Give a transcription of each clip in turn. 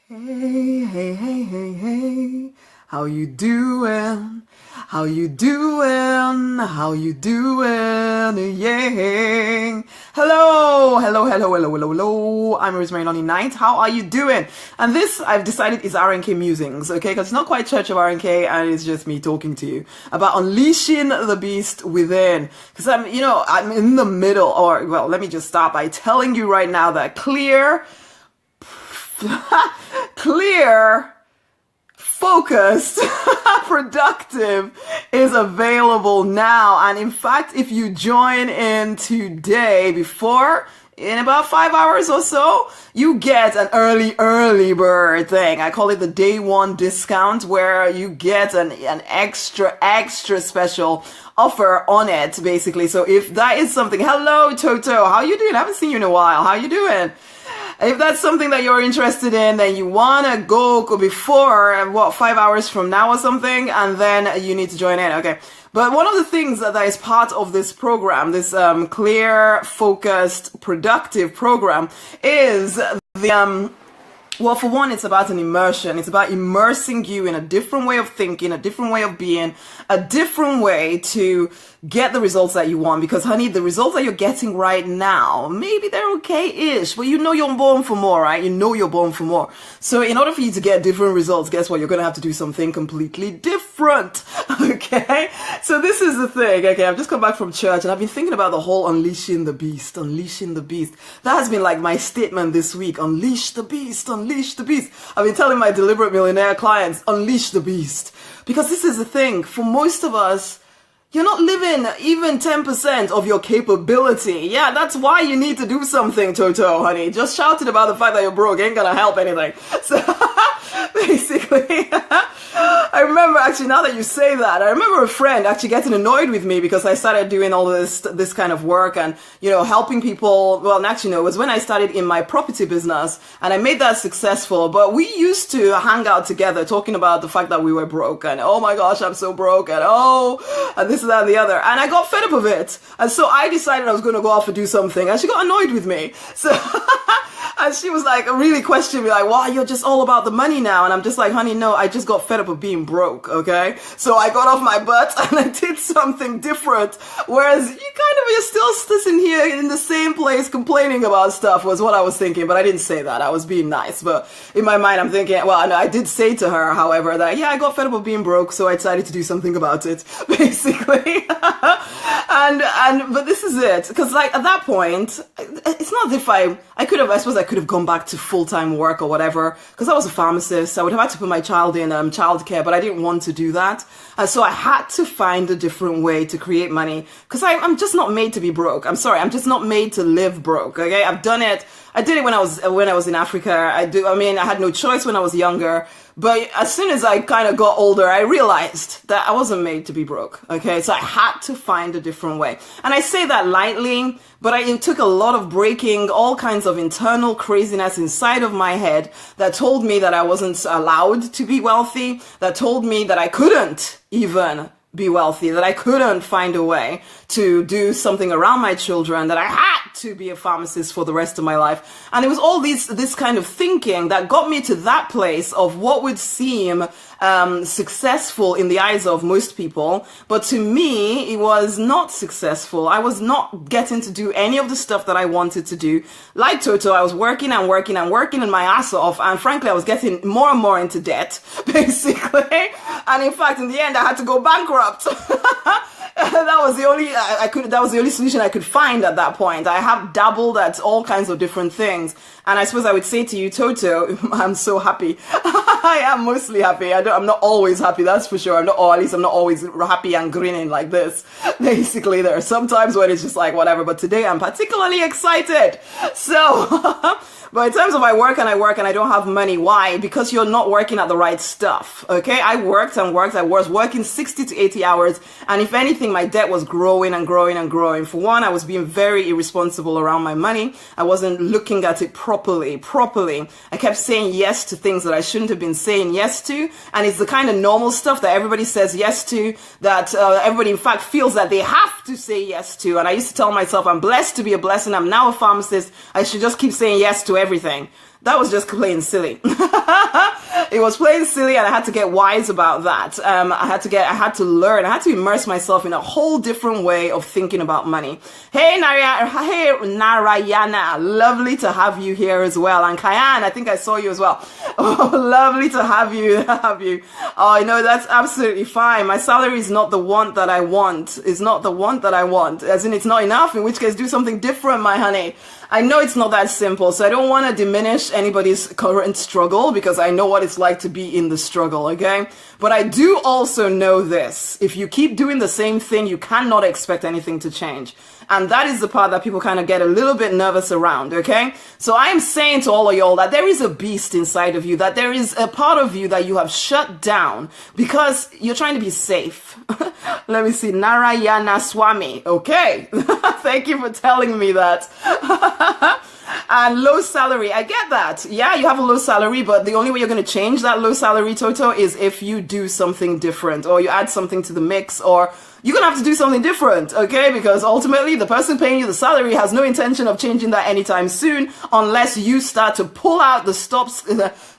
Hey, hey, hey, hey, hey, how you doing? How you doing? How you doing? Yeah. Hello. I'm Rosemary Lonnie Knight. How are you doing? And this, I've decided, is RNK Musings, okay? Because it's not quite Church of RNK, and it's just me talking to you about unleashing the beast within. Because I'm in the middle, or, well, let me just start by telling you right now that clear, focused, productive is available now. And in fact, if you join in today, in about 5 hours or so, you get an early bird thing. I call it the day one discount, where you get an extra special offer on it, basically. So if that is something, hello Toto, how you doing? I haven't seen you in a while. How you doing? If that's something that you're interested in, then you want to go before, 5 hours from now or something, and then you need to join in, okay? But one of the things that is part of this program, this clear, focused, productive program, is well, for one, it's about an immersion. It's about immersing you in a different way of thinking, a different way of being, a different way to get the results that you want. Because, honey, the results that you're getting right now, maybe they're okay-ish, but you know you're born for more, right? You know you're born for more. So in order for you to get different results, guess what? You're going to have to do something completely different, okay? So this is the thing, okay? I've just come back from church, and I've been thinking about the whole unleashing the beast, unleashing the beast. That has been like my statement this week, unleash the beast, unleash the beast. I've been telling my deliberate millionaire clients, unleash the beast. Because this is the thing, for most of us, you're not living even 10% of your capability. Yeah, that's why you need to do something, Toto, honey. Just shouting about the fact that you're broke ain't gonna help anything. So, basically, I remember, actually, now that you say that, I remember a friend actually getting annoyed with me because I started doing all this kind of work and, helping people. Well, actually, no, it was when I started in my property business and I made that successful. But we used to hang out together talking about the fact that we were broke and, oh my gosh, I'm so broke and this and that and the other. And I got fed up of it. And so I decided I was going to go off and do something. And she got annoyed with me. So, and she was like, really questioning me, like, wow, you're just all about the money now. And I'm just like, honey, no, I just got fed up of being broke, okay? So I got off my butt and I did something different. Whereas you're still sitting here in the same place complaining about stuff was what I was thinking. But I didn't say that. I was being nice. But in my mind, I'm thinking, well, I did say to her, however, that, yeah, I got fed up of being broke. So I decided to do something about it, basically. But this is it. Because like at that point, it's not as if I suppose I could have gone back to full-time work or whatever, because I was a pharmacist. I would have had to put my child in childcare, but I didn't want to do that. And so I had to find a different way to create money, because I'm just not made to be broke. I'm sorry, I'm just not made to live broke, okay? I've done it. I did it when I was in Africa. I had no choice when I was younger. But as soon as I kind of got older, I realized that I wasn't made to be broke, okay? So I had to find a different way. And I say that lightly, but it took a lot of breaking all kinds of internal craziness inside of my head that told me that I wasn't allowed to be wealthy, that told me that I couldn't even be wealthy, that I couldn't find a way to do something around my children, that I had to be a pharmacist for the rest of my life. And it was all this kind of thinking that got me to that place of what would seem successful in the eyes of most people. But to me, it was not successful. I was not getting to do any of the stuff that I wanted to do. Like Toto, I was working and my ass off. And frankly, I was getting more and more into debt, basically. And in fact, in the end, I had to go bankrupt. That was the only solution I could find at that point. I have dabbled at all kinds of different things. And I suppose I would say to you, Toto, I'm so happy. I am mostly happy. I'm not always happy, that's for sure. At least I'm not always happy and grinning like this. Basically, there are some times when it's just like whatever. But today I'm particularly excited. So, but in terms of I work and I don't have money. Why? Because you're not working at the right stuff. Okay? I worked. I was working 60 to 80 hours. And if anything, my debt was growing and growing and growing. For one, I was being very irresponsible around my money. I wasn't looking at it properly. I kept saying yes to things that I shouldn't have been saying yes to. And it's the kind of normal stuff that everybody says yes to, that everybody in fact feels that they have to say yes to. And I used to tell myself, I'm blessed to be a blessing. I'm now a pharmacist. I should just keep saying yes to everything. That was just plain silly. It was plain silly, and I had to get wise about that. I had to learn. I had to immerse myself in a whole different way of thinking about money. Hey, Narayana, lovely to have you here as well. And Kayan, I think I saw you as well. Oh, lovely to have you. Oh, no, that's absolutely fine. My salary is not the want that I want. It's not the want that I want. As in, it's not enough, in which case do something different, my honey. I know it's not that simple, so I don't want to diminish anybody's current struggle because I know what it's like to be in the struggle, okay? But I do also know this. If you keep doing the same thing, you cannot expect anything to change. And that is the part that people kind of get a little bit nervous around, okay? So I am saying to all of y'all that there is a beast inside of you, that there is a part of you that you have shut down because you're trying to be safe. Let me see, Narayana Swami. Okay, thank you for telling me that. And low salary, I get that. Yeah, you have a low salary, but the only way you're going to change that low salary, Toto, is if you do something different, or you add something to the mix, or you're going to have to do something different, okay? Because ultimately, the person paying you the salary has no intention of changing that anytime soon, unless you start to pull out the stops,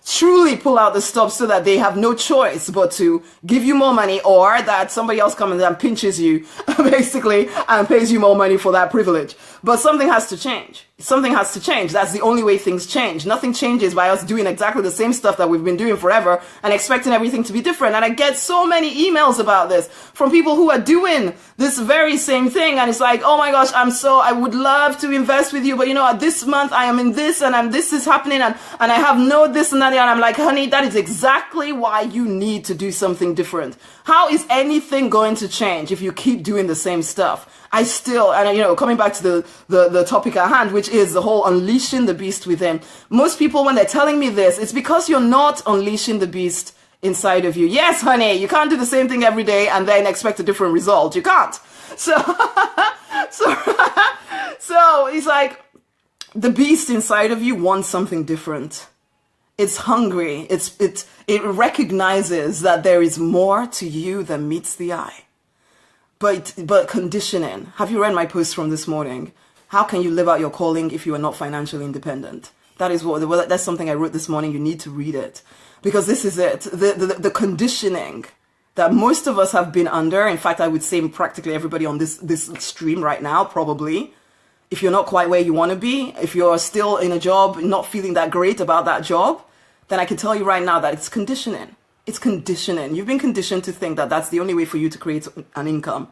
truly pull out the stops so that they have no choice but to give you more money, or that somebody else comes and pinches you, basically, and pays you more money for that privilege. But something has to change. Something has to change. That's the only way things change. Nothing changes by us doing exactly the same stuff that we've been doing forever and expecting everything to be different. And I get so many emails about this from people who are doing this very same thing. And it's like, oh my gosh, I would love to invest with you, but you know, this month I am in this and this is happening and I have no this and that. And I'm like, honey, that is exactly why you need to do something different. How is anything going to change if you keep doing the same stuff? Coming back to the topic at hand, which is the whole unleashing the beast within. Most people, when they're telling me this, it's because you're not unleashing the beast inside of you. Yes, honey, you can't do the same thing every day and then expect a different result. You can't. So it's like the beast inside of you wants something different. It's hungry. It recognizes that there is more to you than meets the eye. But conditioning. Have you read my post from this morning? How can you live out your calling if you are not financially independent? That's something I wrote this morning. You need to read it because this is it. The conditioning that most of us have been under. In fact, I would say practically everybody on this stream right now, probably. If you're not quite where you want to be, if you're still in a job, not feeling that great about that job, then I can tell you right now that it's conditioning. It's conditioning. You've been conditioned to think that that's the only way for you to create an income.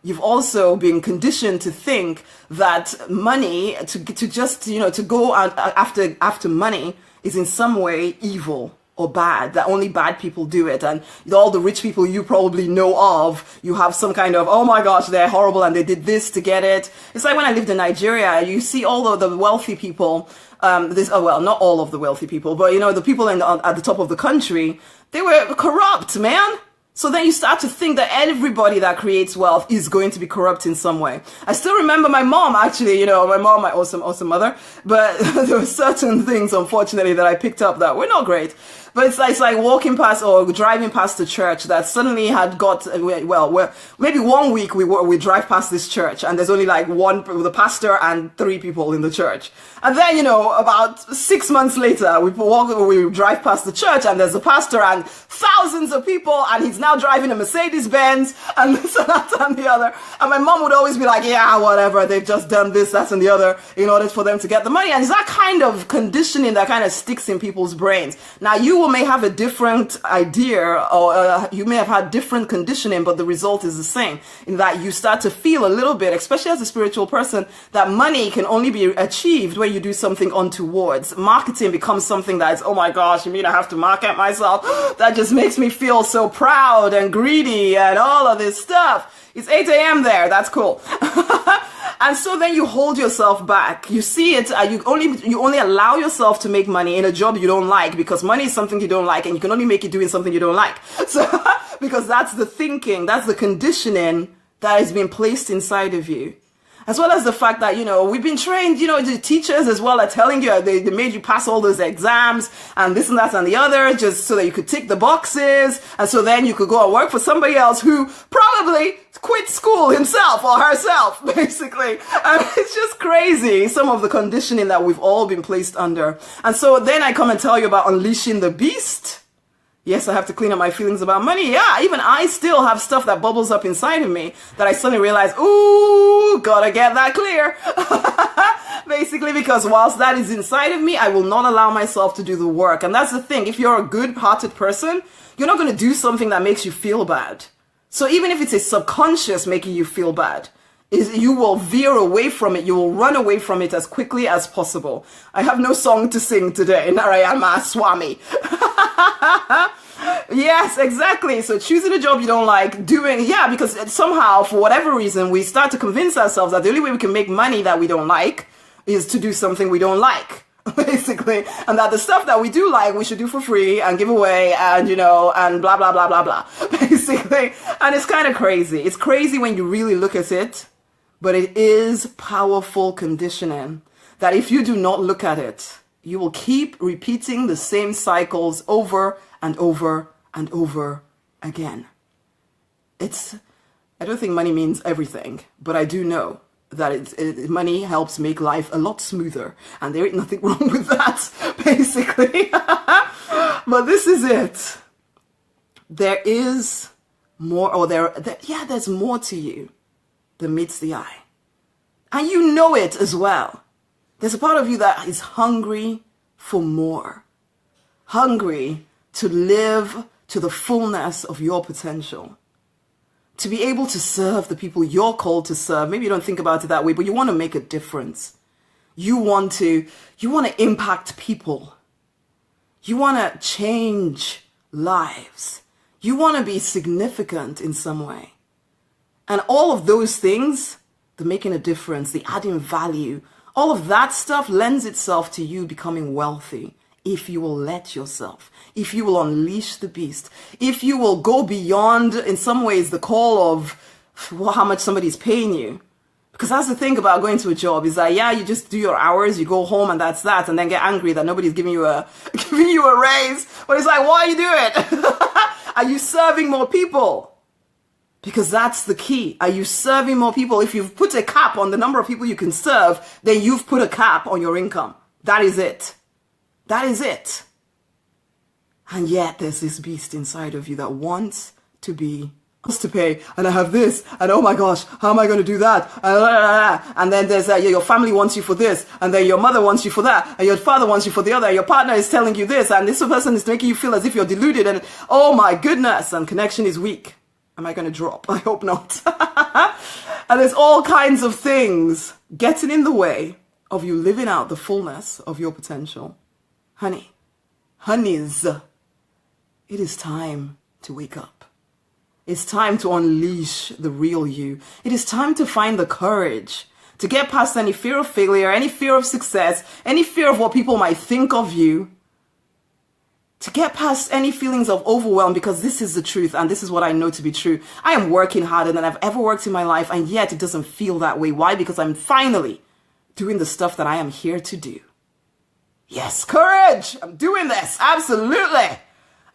You've also been conditioned to think that money, to go after money is in some way evil or bad, that only bad people do it. And all the rich people you probably know of, you have some kind of, oh my gosh, they're horrible and they did this to get it. It's like when I lived in Nigeria, you see all of the wealthy people, not all of the wealthy people, but the people at the top of the country, they were corrupt, man. So then you start to think that everybody that creates wealth is going to be corrupt in some way. I still remember my mom, actually, my mom, my awesome mother, but there were certain things, unfortunately, that I picked up that were not great. But it's like walking past or driving past the church that suddenly had got, maybe 1 week we drive past this church and there's only like the pastor and 3 people in the church. And then, about 6 months later, we drive past the church and there's a pastor and thousands of people and he's now driving a Mercedes Benz and this and that and the other. And my mom would always be like, yeah, whatever, they've just done this, that and the other in order for them to get the money. And it's that kind of conditioning that kind of sticks in people's brains. Now, you may have a different idea or you may have had different conditioning, but the result is the same in that you start to feel a little bit, especially as a spiritual person, that money can only be achieved when you do something untowards. Marketing becomes something that is, oh my gosh, you mean I have to market myself? That just makes me feel so proud and greedy and all of this stuff. It's 8 a.m. there. That's cool. And so then you hold yourself back. You see it, you only allow yourself to make money in a job you don't like because money is something you don't like and you can only make it doing something you don't like. So, because that's the thinking, that's the conditioning that has been placed inside of you. As well as the fact that, we've been trained, the teachers as well are telling you, they made you pass all those exams and this and that and the other just so that you could tick the boxes. And so then you could go and work for somebody else who probably quit school himself or herself, basically. And it's just crazy, some of the conditioning that we've all been placed under. And so then I come and tell you about unleashing the beast. Yes, I have to clean up my feelings about money. Yeah, even I still have stuff that bubbles up inside of me that I suddenly realize, ooh, gotta get that clear. Basically, because whilst that is inside of me, I will not allow myself to do the work. And that's the thing. If you're a good-hearted person, you're not going to do something that makes you feel bad. So even if it's a subconscious making you feel bad, you will veer away from it. You will run away from it as quickly as possible. I have no song to sing today. Narayana Swami. Yes, exactly. So choosing a job you don't like doing, because somehow, for whatever reason, we start to convince ourselves that the only way we can make money that we don't like is to do something we don't like, basically. And that the stuff that we do like, we should do for free and give away and, and blah, blah, blah, blah, blah, basically. And it's kind of crazy. It's crazy when you really look at it, but it is powerful conditioning that if you do not look at it, you will keep repeating the same cycles over and over and over again. I don't think money means everything, but I do know that money helps make life a lot smoother, and there ain't nothing wrong with that, basically. But this is it. There is more, there's more to you than meets the eye. And you know it as well. There's a part of you that is hungry for more. Hungry to live to the fullness of your potential. To be able to serve the people you're called to serve. Maybe you don't think about it that way, but you want to make a difference. You want to impact people. You want to change lives. You want to be significant in some way. And all of those things, the making a difference, the adding value, all of that stuff lends itself to you becoming wealthy if you will let yourself, if you will unleash the beast, if you will go beyond, in some ways, the call of how much somebody's paying you. Because that's the thing about going to a job is that, you just do your hours, you go home and that's that, and then get angry that nobody's giving you a raise. But it's like, why are you doing it? Are you serving more people? Because that's the key. Are you serving more people? If you've put a cap on the number of people you can serve, then you've put a cap on your income. That is it. That is it. And yet there's this beast inside of you that wants to pay, and I have this, and oh my gosh, how am I going to do that? And then there's your family wants you for this, and then your mother wants you for that, and your father wants you for the other, and your partner is telling you this, and this person is making you feel as if you're deluded, and oh my goodness, and connection is weak. Am I going to drop? I hope not. And there's all kinds of things getting in the way of you living out the fullness of your potential. Honeys, it is time to wake up. It's time to unleash the real you. It is time to find the courage to get past any fear of failure, any fear of success, any fear of what people might think of you, to get past any feelings of overwhelm, because this is the truth and this is what I know to be true. I am working harder than I've ever worked in my life, and yet it doesn't feel that way. Why? Because I'm finally doing the stuff that I am here to do. Yes, courage! I'm doing this. Absolutely.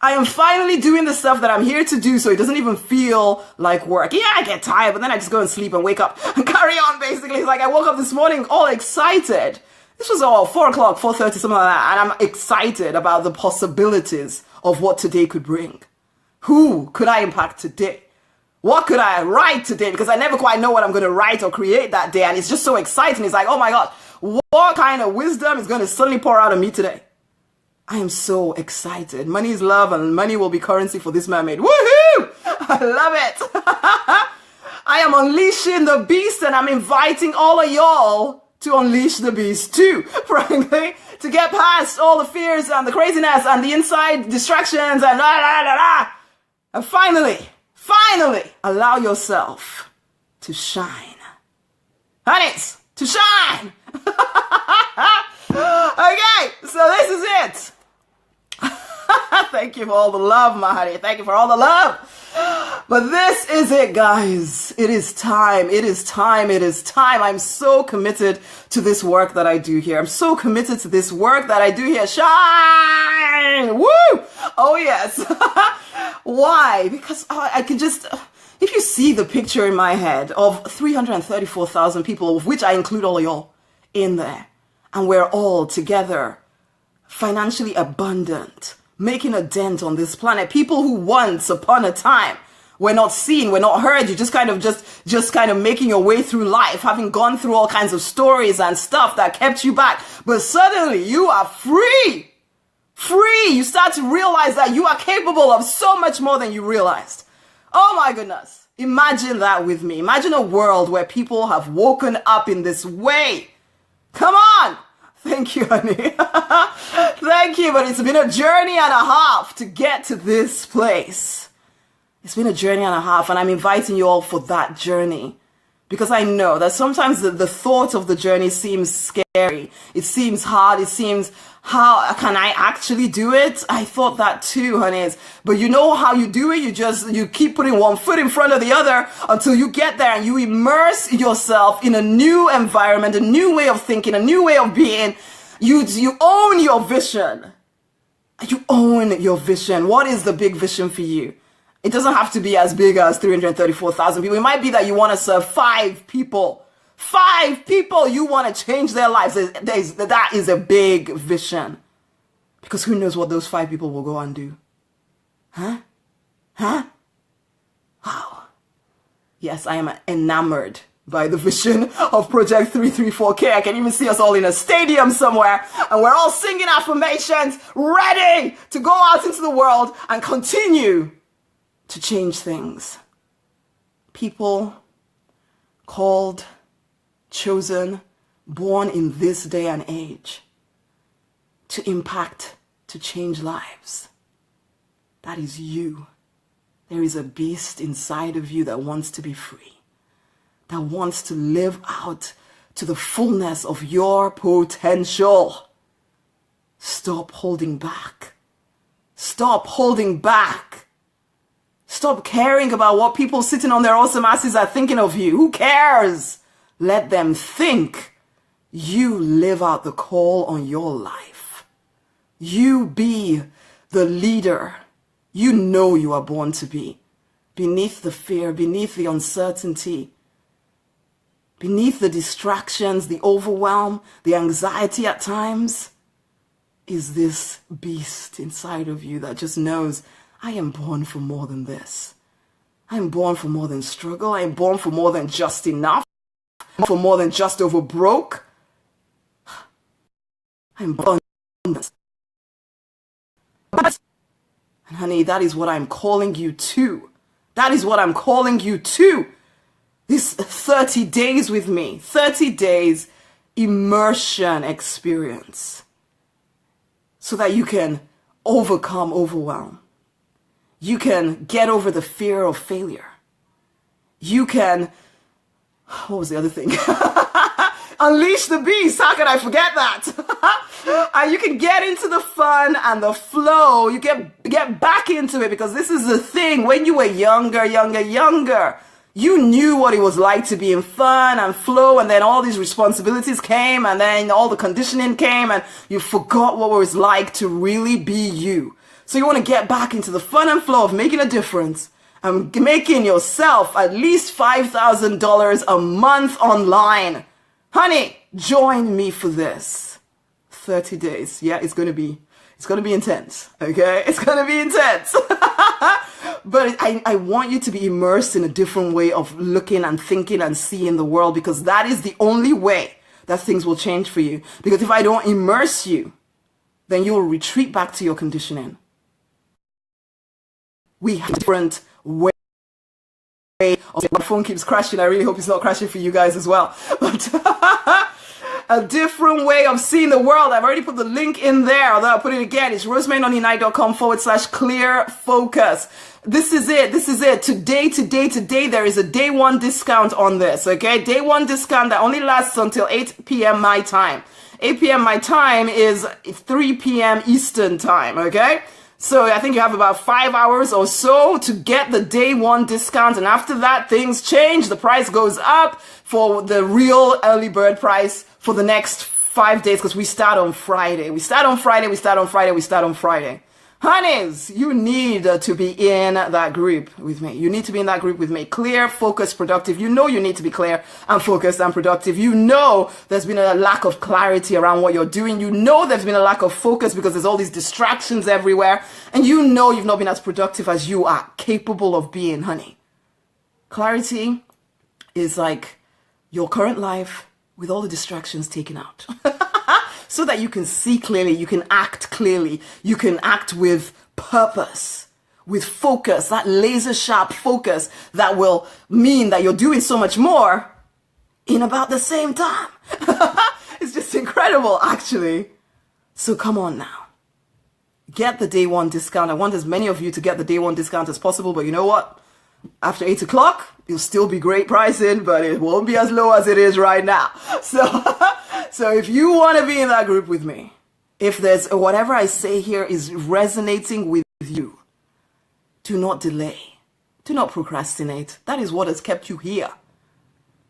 I am finally doing the stuff that I'm here to do, so it doesn't even feel like work. Yeah, I get tired, but then I just go and sleep and wake up and carry on, basically. It's like I woke up this morning all excited. This was all 4 o'clock, 4:30, something like that. And I'm excited about the possibilities of what today could bring. Who could I impact today? What could I write today? Because I never quite know what I'm going to write or create that day. And it's just so exciting. It's like, oh my God, what kind of wisdom is going to suddenly pour out of me today? I am so excited. Money is love, and money will be currency for this mermaid. Woohoo! I love it. I am unleashing the beast, and I'm inviting all of y'all to unleash the beast too, frankly, to get past all the fears and the craziness and the inside distractions and and finally, allow yourself to shine. Honeys, to shine. Okay, so this is it. Thank you for all the love, my honey. Thank you for all the love. But this is it, guys. It is time. It is time. It is time. I'm so committed to this work that I do here. I'm so committed to this work that I do here. Shine! Woo! Oh, yes. Why? Because I can just... If you see the picture in my head of 334,000 people, of which I include all of y'all in there, and we're all together, financially abundant, making a dent on this planet, people who once upon a time were not seen, were not heard, you just kind of making your way through life, having gone through all kinds of stories and stuff that kept you back, but suddenly you are free. You start to realize that you are capable of so much more than you realized. Oh my goodness. Imagine that with me. Imagine a world where people have woken up in this way. Come on. Thank you, honey. Thank you. But it's been a journey and a half to get to this place. It's been a journey and a half, and I'm inviting you all for that journey. Because I know that sometimes the thought of the journey seems scary. It seems hard. It seems, how can I actually do it? I thought that too, honeys. But you know how you do it? You keep putting one foot in front of the other until you get there and you immerse yourself in a new environment, a new way of thinking, a new way of being. You own your vision. You own your vision. What is the big vision for you? It doesn't have to be as big as 334,000 people. It might be that you want to serve 5 people. 5 people you want to change their lives. That is a big vision. Because who knows what those 5 people will go and do? Huh? Wow. Yes, I am enamored by the vision of Project 334K. I can even see us all in a stadium somewhere, and we're all singing affirmations, ready to go out into the world and continue to change things. People called, chosen, born in this day and age to impact, to change lives. That is you. There is a beast inside of you that wants to be free, that wants to live out to the fullness of your potential. Stop holding back. Stop holding back. Stop caring about what people sitting on their awesome asses are thinking of you. Who cares? Let them think. You live out the call on your life. You be the leader you know you are born to be. Beneath the fear, beneath the uncertainty, beneath the distractions, the overwhelm, the anxiety at times, is this beast inside of you that just knows, I am born for more than this. I am born for more than struggle. I am born for more than just enough. For more than just over broke. I am born for this. And honey, that is what I'm calling you to. That is what I'm calling you to. This 30 days with me. 30 days immersion experience. So that you can overcome overwhelm. You can get over the fear of failure. You can, what was the other thing? Unleash the beast. How can I forget that? And you can get into the fun and the flow. You get back into it, because this is the thing. When you were younger, you knew what it was like to be in fun and flow, and then all these responsibilities came, and then all the conditioning came, and you forgot what it was like to really be you. So you want to get back into the fun and flow of making a difference and making yourself at least $5,000 a month online. Honey, join me for this. 30 days. Yeah, it's going to be intense. Okay? It's going to be intense. But I want you to be immersed in a different way of looking and thinking and seeing the world, because that is the only way that things will change for you. Because if I don't immerse you, then you will retreat back to your conditioning. We have a different way. My phone keeps crashing. I really hope it's not crashing for you guys as well. But a different way of seeing the world. I've already put the link in there, although I'll put it again. It's rosemarynoninite.com/clear focus. This is it. Today, there is a day 1 discount on this, okay? Day 1 discount that only lasts until 8 p.m. my time. 8 p.m. my time is 3 p.m. Eastern time, okay? So I think you have about 5 hours or so to get the day one discount. And after that, things change. The price goes up for the real early bird price for the next 5 days, because we start on Friday. We start on Friday. Honeys, you need to be in that group with me. You need to be in that group with me. Clear, focused, productive. You know you need to be clear and focused and productive. You know there's been a lack of clarity around what you're doing. You know there's been a lack of focus because there's all these distractions everywhere. And you know you've not been as productive as you are capable of being, honey. Clarity is like your current life with all the distractions taken out. So that you can see clearly, you can act clearly, you can act with purpose, with focus, that laser sharp focus that will mean that you're doing so much more in about the same time. It's just incredible, actually. So come on now. Get the day one discount. I want as many of you to get the day one discount as possible, but you know what? After 8 o'clock, it'll still be great pricing, but it won't be as low as it is right now. So if you want to be in that group with me, if there's whatever I say here is resonating with you, do not delay. Do not procrastinate. That is what has kept you here.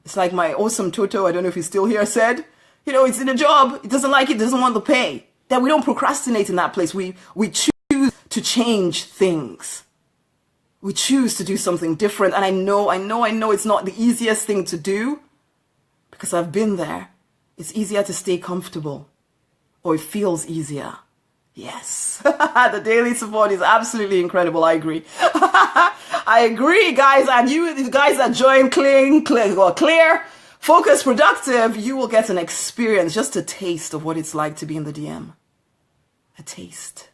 It's like my awesome Toto, I don't know if he's still here, said, it's in a job. It doesn't like it, doesn't want the pay. That we don't procrastinate in that place. We choose to change things. We choose to do something different. And I know it's not the easiest thing to do, because I've been there. It's easier to stay comfortable, or it feels easier. Yes. The daily support is absolutely incredible. I agree. I agree, guys. And you guys that join clear, focused, productive, you will get an experience, just a taste of what it's like to be in the DM. A taste.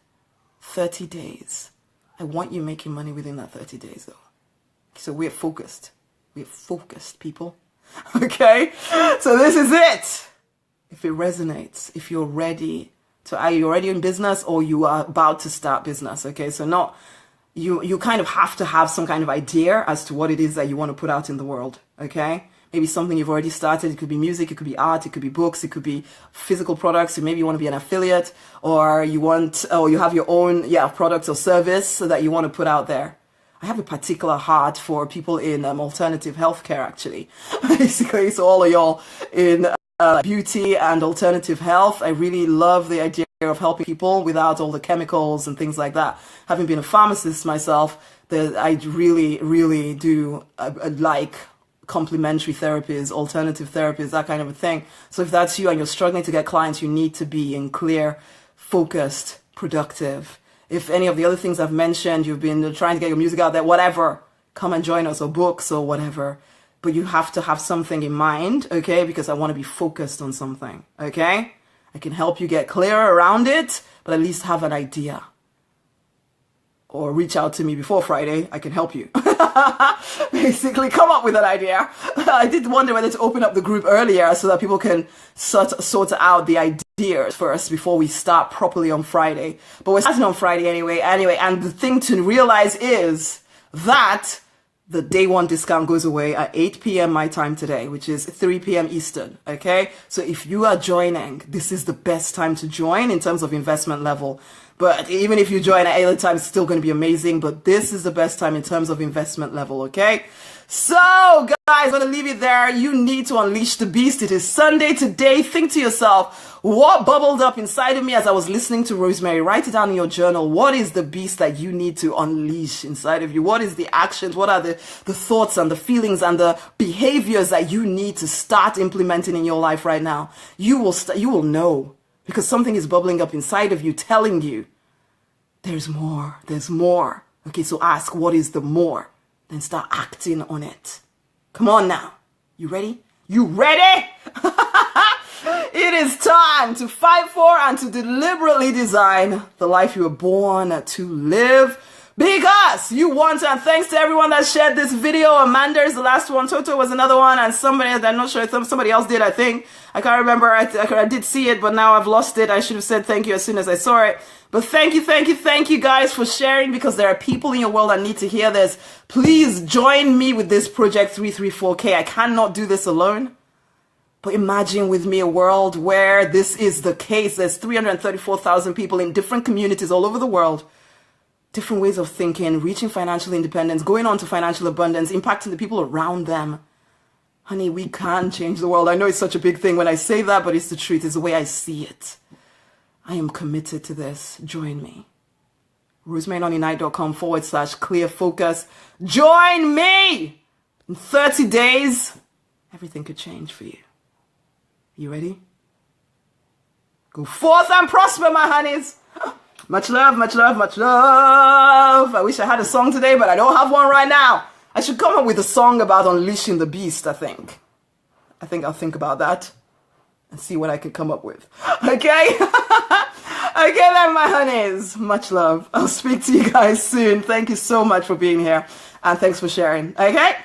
30 days. I want you making money within that 30 days, though. So we're focused. We're focused, people. Okay? So this is it. If it resonates, if you're ready to, are you already in business or you are about to start business? Okay? So not, you kind of have to have some kind of idea as to what it is that you want to put out in the world. Okay? Maybe something you've already started. It could be music, it could be art, it could be books, it could be physical products. So maybe you want to be an affiliate, or you have your own, product or service so that you want to put out there. I have a particular heart for people in alternative healthcare, actually. Basically, so all of y'all in beauty and alternative health, I really love the idea of helping people without all the chemicals and things like that. Having been a pharmacist myself, I really, really do like complementary therapies, alternative therapies, that kind of a thing. So if that's you and you're struggling to get clients, you need to be in clear, focused, productive. If any of the other things I've mentioned, you've been trying to get your music out there, whatever, come and join us, or books or whatever. But you have to have something in mind, okay? Because I want to be focused on something, okay? I can help you get clearer around it, but at least have an idea. Or reach out to me before Friday, I can help you. Basically, come up with an idea. I did wonder whether to open up the group earlier so that people can sort out the ideas first before we start properly on Friday. But we're starting on Friday anyway, and the thing to realize is that the day one discount goes away at 8 p.m. my time today, which is 3 p.m. Eastern, okay? So if you are joining, this is the best time to join in terms of investment level. But even if you join at any other time, it's still going to be amazing. But this is the best time in terms of investment level, okay? So, guys, I'm going to leave it there. You need to unleash the beast. It is Sunday today. Think to yourself, what bubbled up inside of me as I was listening to Rosemary? Write it down in your journal. What is the beast that you need to unleash inside of you? What is the actions? What are the thoughts and the feelings and the behaviors that you need to start implementing in your life right now? You will know, because something is bubbling up inside of you telling you there's more. There's more. Okay, so ask, what is the more? Then start acting on it. Come on now. You ready? You ready? It is time to fight for and to deliberately design the life you were born to live, because you want to. And thanks to everyone that shared this video. Amanda is the last one. Toto was another one. And somebody, I'm not sure if somebody else did, I think. I can't remember. I did see it, but now I've lost it. I should have said thank you as soon as I saw it. But thank you guys for sharing, because there are people in your world that need to hear this. Please join me with this Project 334K. I cannot do this alone. But imagine with me a world where this is the case. There's 334,000 people in different communities all over the world different ways of thinking, reaching financial independence, going on to financial abundance, impacting the people around them. Honey, we can change the world. I know it's such a big thing when I say that, but it's the truth. It's the way I see it. I am committed to this. Join me. RosemaryNonnyKnight.com/clear focus. Join me! In 30 days, everything could change for you. You ready? Go forth and prosper, my honeys. Much love, much love, much love. I wish I had a song today, but I don't have one right now. I should come up with a song about unleashing the beast, I think. I'll think about that and see what I can come up with. Okay? Okay then, my honeys. Much love. I'll speak to you guys soon. Thank you so much for being here. And thanks for sharing. Okay?